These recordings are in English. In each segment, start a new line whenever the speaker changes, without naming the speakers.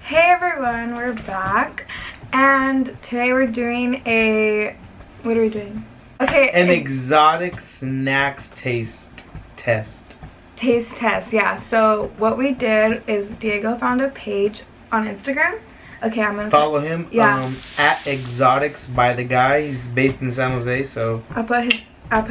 Hey everyone, we're back, and today we're doing a, what are we doing? Okay,
an exotic snacks taste test.
Taste test, yeah. So what we did is Diego found a page on Instagram. Okay, I'm gonna
follow him.
Yeah.
At Exotics by the guy. He's based in San Jose, so
I'll put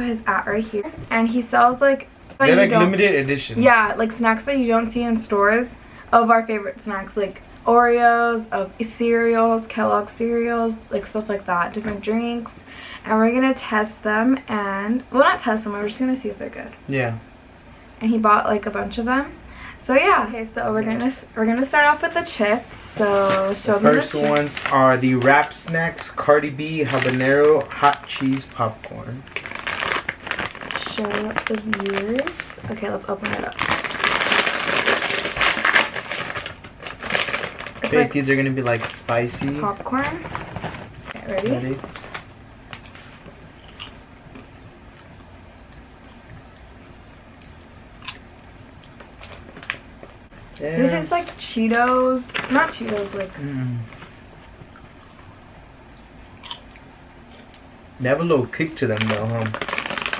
his at right here, and he sells like
they're like limited edition.
Yeah, like snacks that you don't see in stores of our favorite snacks, like Oreos, of cereals, Kellogg's cereals, like stuff like that, different drinks, and we're gonna test them, and well, not test them, we're just gonna see if they're good.
Yeah.
And he bought like a bunch of them, so yeah. Okay, so we're gonna start off with the chips. So show them the
first ones are the Wrap Snacks Cardi B Habanero Hot Cheese Popcorn.
Show the viewers. Okay, let's open it up.
I think these are gonna be like spicy
popcorn. Okay, ready?
Yeah.
This is like Cheetos, not Cheetos, like.
They have a little kick to them though, huh?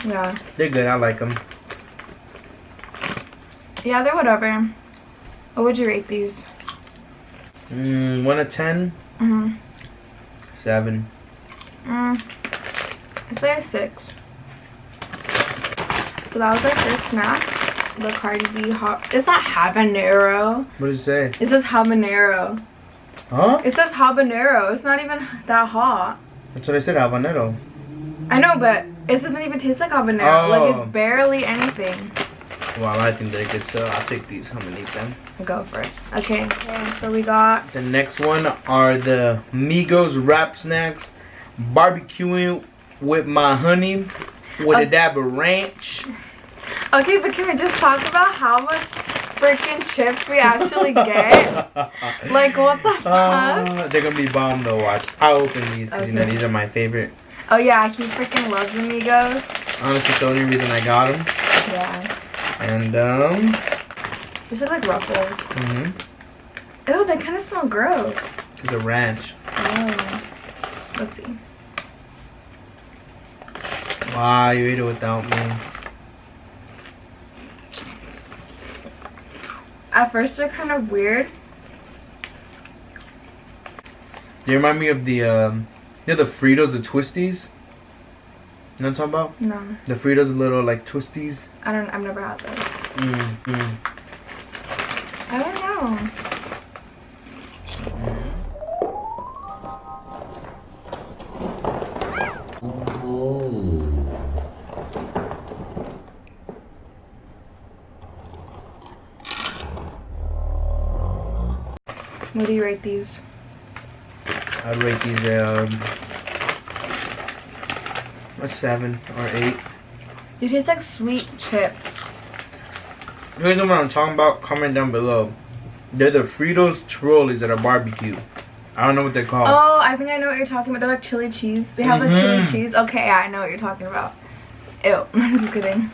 Yeah.
They're good. I like them.
Yeah, they're whatever. What would you rate these?
1 to 10. 7.
I'd say a 6. So that was our first snack. The Cardi B it's not habanero.
What does it say?
It says habanero.
Huh?
It says habanero. It's not even that hot.
That's what I said, habanero.
I know, but it doesn't even taste like habanero.
Oh.
Like, it's barely anything.
Well, I think they're good, so I'll take these. I'm gonna eat them.
Go for it. Okay, so we got...
The next one are the Migos Wrap Snacks. Barbecuing with my honey with a dab of ranch.
Okay, but can we just talk about how much freaking chips we actually get? Like, what the fuck?
They're gonna be bomb though, watch. I'll open these because you know these are my favorite.
Oh yeah, he freaking loves Amigos.
Honestly, it's the only reason I got them.
Yeah.
And
these are like Ruffles. Ew, they kind of smell gross.
It's a ranch.
Oh. Let's see.
Wow, you ate it without me.
At first they're kind of weird.
They remind me of the, you know the Fritos, the Twisties? You know what I'm talking about?
No.
The Fritos, little like Twisties.
I've never had those. I don't know. What do you rate these?
I'd rate these a 7 or 8.
They taste like sweet chips.
If you guys know what I'm talking about, comment down below. They're the Fritos Trolleys that are barbecue. I don't know what they're called.
Oh, I think I know what you're talking about. They're like chili cheese. They have like chili cheese. Okay, yeah, I know what you're talking about. Ew, I'm just kidding.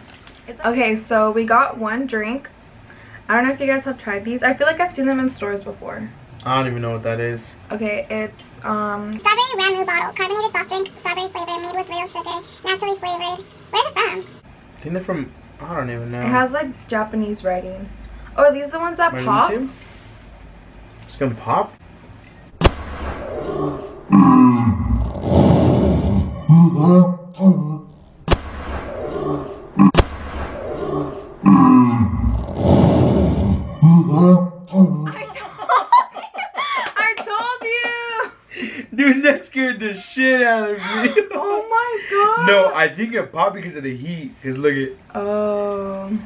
Okay, so we got one drink. I don't know if you guys have tried these. I feel like I've seen them in stores before.
I don't even know what that is.
Okay, it's
Strawberry Ramu bottle, carbonated soft drink, strawberry flavor, made with real sugar, naturally flavored. Where's it from?
I think they're from, I don't even know.
It has like Japanese writing. Oh, are these the ones that pop?
It's gonna pop? Dude, that scared the shit out of me.
Oh my god.
No, I think it popped because of the heat. Cause look at.
Oh.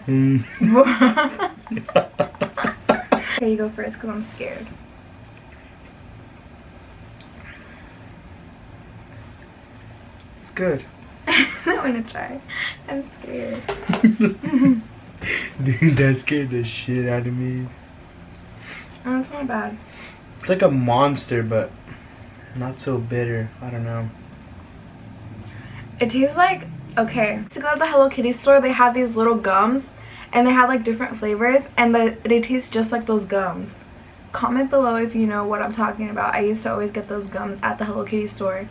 Okay, you go first because I'm scared.
It's good.
I want to try. I'm scared.
Dude, that scared the shit out of me.
Oh, it's not bad.
It's like a monster, but not so bitter. I don't know.
It tastes like, okay, to go to the Hello Kitty store, they have these little gums, and they have like different flavors, and they taste just like those gums. Comment below if you know what I'm talking about. I used to always get those gums at the Hello Kitty store.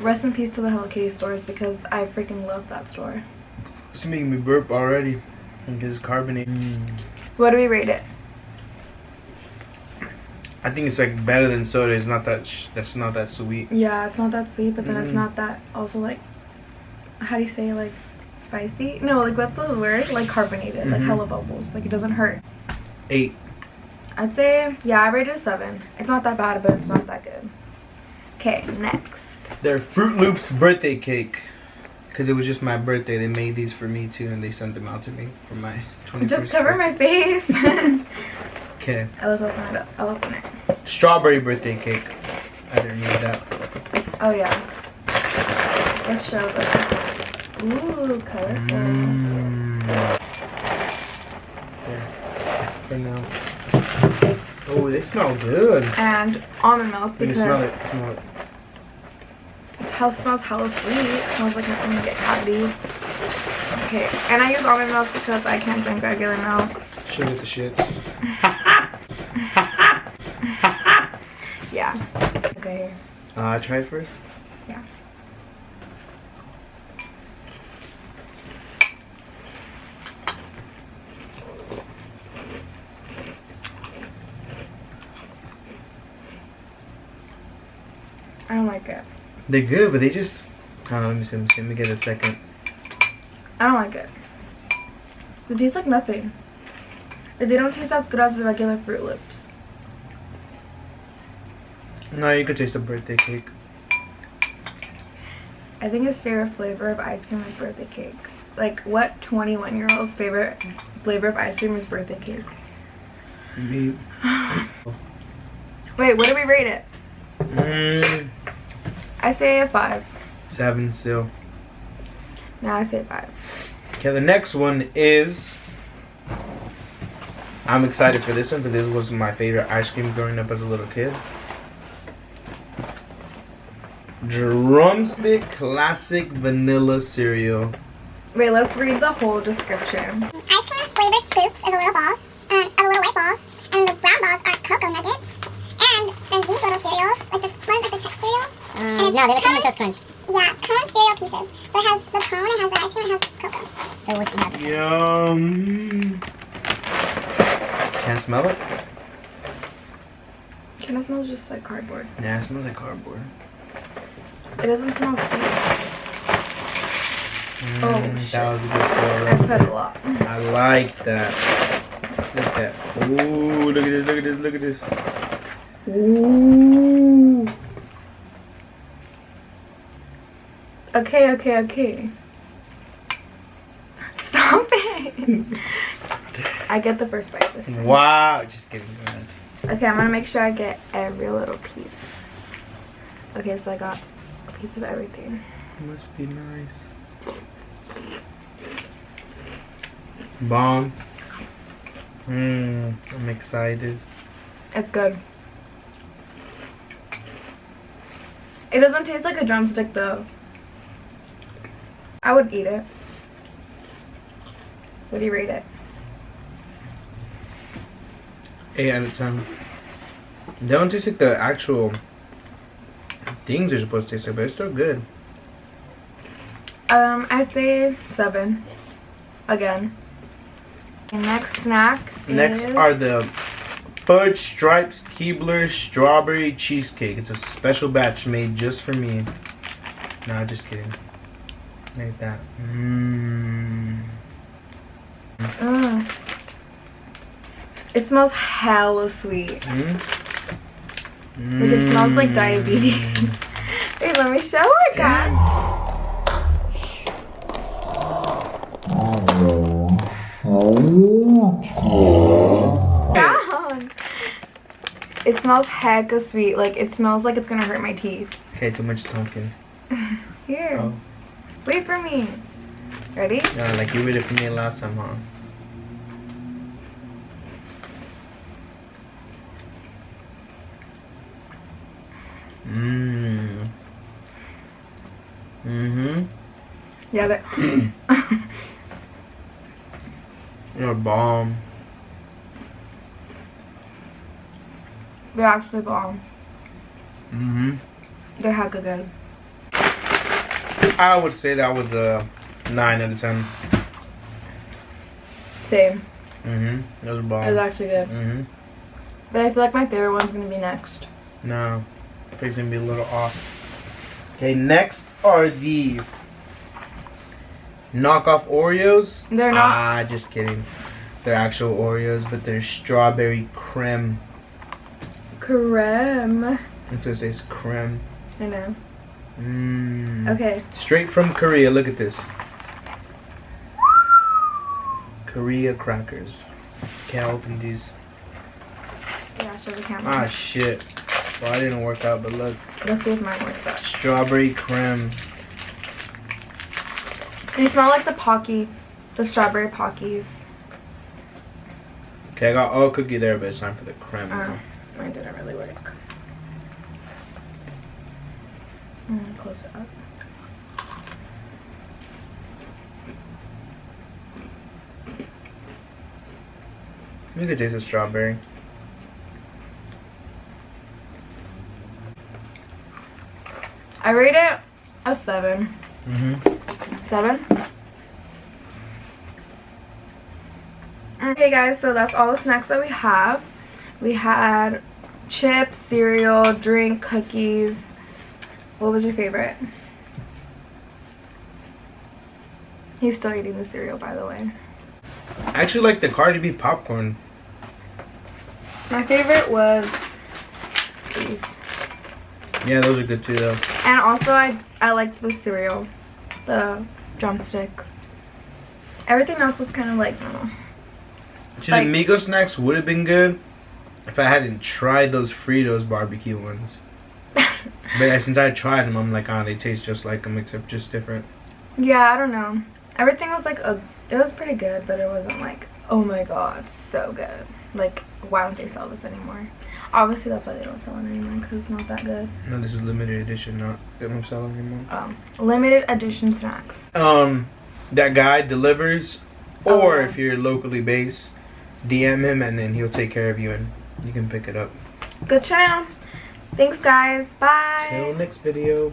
Rest in peace to the Hello Kitty stores because I freaking love that store.
It's making me burp already. Because it's carbonated.
What do we rate it?
I think it's like better than soda. It's not that. That's not that sweet.
Yeah, it's not that sweet, but then it's not that also like, how do you say, like spicy? No, like what's the word? Like carbonated, like hella bubbles. Like it doesn't hurt.
8.
I'd say, yeah, I rated a 7. It's not that bad, but it's not that good. Okay, next.
They're Fruit Loops birthday cake. Because it was just my birthday. They made these for me too, and they sent them out to me for my 21st.
Just cover my face.
Okay.
Let's open it up. I'll open it.
Strawberry birthday cake. I didn't need that.
Oh, yeah. Let's show them. Ooh, colorful.
There. For now. Oh, they smell good.
And almond milk
You
because
smell it. Smell it.
it smells hella sweet. It smells like I'm gonna get cavities. Okay, and I use almond milk because I can't drink regular milk.
Sugar the shits.
Yeah. Okay, here.
I try it first.
Yeah. I don't like it.
They're good, but they just. Let me see. Let me get a second.
I don't like it. They taste like nothing. They don't taste as good as the regular Fruit Loops.
No, you could taste the birthday cake.
I think his favorite flavor of ice cream is birthday cake. Like, what 21-year-old's favorite flavor of ice cream is birthday cake?
Me.
Wait, what do we rate it? I say a 5.
7 still.
No, I say 5.
Okay, the next one is. I'm excited for this one because this was my favorite ice cream growing up as a little kid. Drumstick Classic Vanilla Cereal.
Wait, let's read the whole description.
Ice cream flavored scoops of the little balls, of the little white balls, and the brown balls are cocoa nuggets. And there's these little cereals, like the one like the Chex cereal.
No, they look like Toast Crunch.
Yeah, cone cereal pieces. So it has the cone, it has the ice cream, it has cocoa.
So what's not the
Yum. Can't smell it?
Kind of smells just like cardboard.
Yeah, it smells like cardboard.
It doesn't smell sweet. Oh, shit.
That was a good
I
pour.
put a lot.
I like that. Look at that. Ooh, look at this, look at this, look at this.
Ooh. Okay. Stop it. I get the first bite this time.
Wow. Just kidding. Go ahead.
Okay, I'm gonna make sure I get every little piece. Okay, so I got a piece of everything.
Must be nice. Bomb. I'm excited.
It's good. It doesn't taste like a drumstick though. I would eat it. What do you rate it?
8 out of 10. They don't taste like the actual things they're supposed to taste like, but it's still good.
I'd say 7. Again. The next snack
Next
is...
are the Fudge Stripes Keebler Strawberry Cheesecake. It's a special batch made just for me. No, just kidding. Like that.
It smells hella sweet. Like it smells like diabetes. Wait, let me show it, guys. Down. It smells hecka sweet. Like it smells like it's gonna hurt my teeth.
Okay, too much talking.
Here.
Oh.
Wait for me. Ready?
Yeah, like you waited for me last time, huh?
Yeah, that.
You're a bomb.
They're actually bomb.
Mm-hmm.
They're hecka good.
I would say that was a 9 out of 10.
Same.
Mm-hmm. Those are bomb.
It was actually good.
Mm-hmm.
But I feel like my favorite one's gonna be next.
No. It's gonna be a little off. Okay, next are the knockoff Oreos.
They're not.
Ah, just kidding. They're actual Oreos, but they're strawberry creme.
Creme.
It says creme.
I know.
Mmm.
Okay.
Straight from Korea. Look at this. Korea crackers. Can't open these.
Yeah, show the camera.
Ah, shit. Well, I didn't work out, but look.
Let's see if mine works out.
Strawberry creme.
They smell like the strawberry Pockies.
Okay, I got all cookie there, but it's time for the creme.
Oh, mine didn't really work. Close it up.
You could taste the strawberry.
I rate it a 7.
Mm-hmm.
7? Okay guys, so that's all the snacks that we have. We had chips, cereal, drink, cookies. What was your favorite? He's still eating the cereal, by the way.
I actually like the Cardi B popcorn.
My favorite was these.
Yeah, those are good too, though.
And also, I liked the cereal. The drumstick. Everything else was kind of like, I don't know.
Actually, the Migos snacks would have been good if I hadn't tried those Fritos barbecue ones. But since I tried them, I'm like, they taste just like them, except just different.
Yeah, I don't know. Everything was like, it was pretty good, but it wasn't like, oh my god, so good. Like, why don't they sell this anymore? Obviously, that's why they don't sell it anymore, because it's not that good.
No, this is limited edition, not they don't sell it anymore.
Limited edition snacks.
That guy delivers, or
Oh.
if you're locally based, DM him and then he'll take care of you and you can pick it up.
Good to know. Thanks, guys. Bye.
Till next video.